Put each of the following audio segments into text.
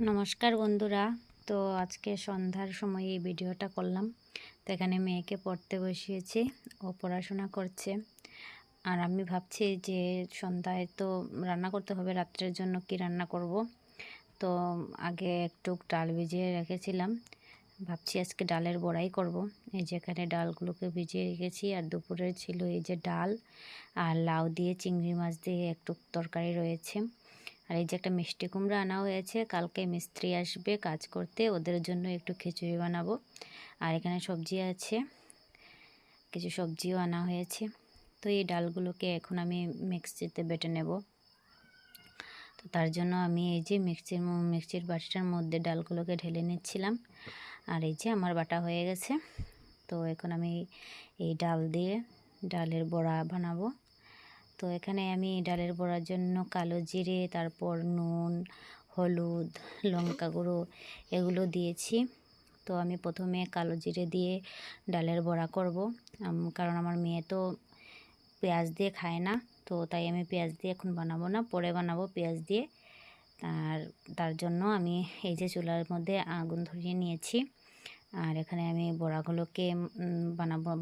নমস্কার বন্ধুরা। তো আজকে সন্ধ্যার সময় এই ভিডিওটা করলাম। তো এখানে মেয়েকে পড়তে বসিয়েছি, ও পড়াশোনা করছে। আর আমি ভাবছি যে সন্ধ্যায় তো রান্না করতে হবে, রাত্রের জন্য কি রান্না করব। তো আগে একটু ডাল ভিজিয়ে রেখেছিলাম, ভাবছি আজকে ডালের বড়াই করব। এই যে এখানে ডালগুলোকে ভিজিয়ে রেখেছি, আর দুপুরে ছিল এই যে ডাল আর লাউ দিয়ে চিংড়ি মাছ দিয়ে একটু তরকারি রয়েছে। আর এই যে একটা মিষ্টি কুমড়া আনা হয়েছে, কালকে মিস্ত্রি আসবে কাজ করতে, ওদের জন্য একটু খিচুড়ি বানাবো। আর এখানে সবজি আছে, কিছু সবজিও আনা হয়েছে। তো এই ডালগুলোকে এখন আমি মিক্সিতে বেটে নেব। তো তার জন্য আমি এই যে মিক্সির বাটিটার মধ্যে ডালগুলোকে ঢেলে নিচ্ছিলাম। আর এই যে আমার বাটা হয়ে গেছে। তো এখন আমি এই ডাল দিয়ে ডালের বড়া বানাবো। তো এখানে আমি ডালের বড়ার জন্য কালো জিরে, তারপর নুন, হলুদ, লঙ্কা গুঁড়ো এগুলো দিয়েছি। তো আমি প্রথমে কালো জিরে দিয়ে ডালের বড়া করব, কারণ আমার মেয়ে তো পেঁয়াজ দিয়ে খায় না। তো তাই আমি পেঁয়াজ দিয়ে এখন বানাবো না, পরে বানাবো পেঁয়াজ দিয়ে। আর তার জন্য আমি এই যে চুলার মধ্যে আগুন ধরিয়ে নিয়েছি। আর এখানে আমি বড়াগুলোকে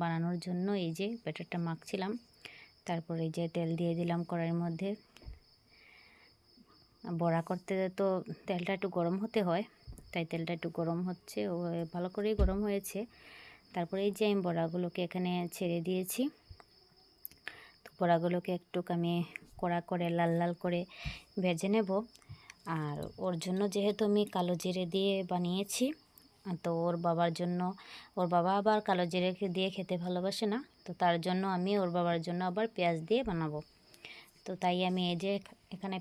বানানোর জন্য এই যে ব্যাটারটা মাখছিলাম। তারপরে এই যে তেল দিয়ে দিলাম কড়াইয়ের মধ্যে। বড়া করতে তো তেলটা একটু গরম হতে হয়, তাই তেলটা একটু গরম হচ্ছে, ও ভালো করেই গরম হয়েছে। তারপরে এই যে আমি বড়াগুলোকে এখানে ছেড়ে দিয়েছি। তো বড়াগুলোকে একটু আমি কড়া করে লাল লাল করে ভেজে নেব। আর ওর জন্য যেহেতু আমি কালো জিরে দিয়ে বানিয়েছি, তো ওর বাবার জন্য, ওর বাবা আবার কালো জিরে দিয়ে খেতে ভালোবাসে না। তো তার জন্য আমি ওর বাবার জন্য আবার পেঁয়াজ দিয়ে বানাবো। তো তাই আমি এই যে এখানে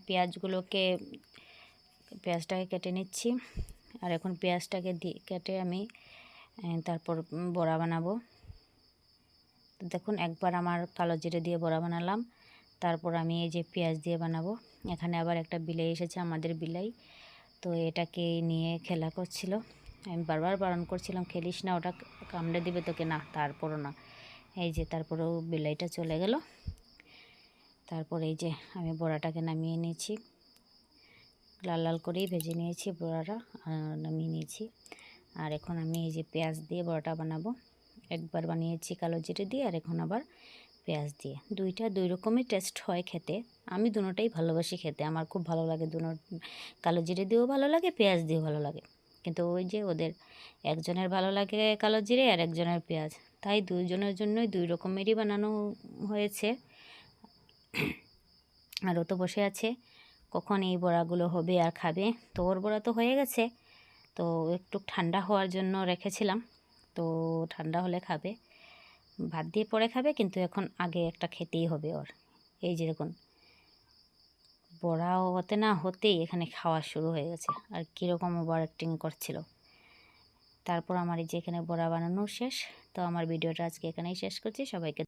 পেঁয়াজটাকে কেটে নিচ্ছি। আর এখন পেঁয়াজটাকে কেটে আমি তারপর বড়া বানাবো। তো দেখুন, একবার আমার কালো জিরে দিয়ে বড়া বানালাম, তারপর আমি এই যে পেঁয়াজ দিয়ে বানাবো। এখানে আবার একটা বিলাই এসেছে, আমাদের বিলাই। তো এটাকে নিয়ে খেলা করছিল, আমি বারবার বারণ করছিলাম খেলিস না, ওটা কামড়ে দিবে তোকে। না, তারপরও না, এই যে তারপরেও বিলাইটা চলে গেল। তারপর এই যে আমি বড়াটাকে নামিয়ে নিয়েছি, লাল লাল করেই ভেজে নিয়েছি বড়াটা, নামিয়ে নিয়েছি। আর এখন আমি এই যে পেঁয়াজ দিয়ে বড়াটা বানাবো। একবার বানিয়েছি কালো জিরে দিয়ে, আর এখন আবার পেঁয়াজ দিয়ে। দুই রকমই টেস্ট হয় খেতে। আমি দুটোটাই ভালোবাসি খেতে, আমার খুব ভালো লাগে। কালো জিরে দিয়েও ভালো লাগে, পেঁয়াজ দিয়েও ভালো লাগে। কিন্তু ওই যে ওদের একজনের ভালো লাগে কালো জিরে আর একজনের পেঁয়াজ, তাই দুজনের জন্যই দুই রকমেরই বানানো হয়েছে। আর ও তো বসে আছে, কখন এই বড়াগুলো হবে আর খাবে। তো ওর বড়া তো হয়ে গেছে, তো একটু ঠান্ডা হওয়ার জন্য রেখেছিলাম। তো ঠান্ডা হলে খাবে, ভাত দিয়ে পরে খাবে, কিন্তু এখন আগে একটা খেতেই হবে ওর। এই যে দেখুন, বড়াও হতে না হতেই এখানে খাওয়া শুরু হয়ে গেছে, আর কীরকম ওভার অ্যাক্টিং করছিল। তারপর আমার এই যে এখানে বড়া বানানো শেষ। তো আমার ভিডিওটা আজকে এখানেই শেষ করছি। সবাইকে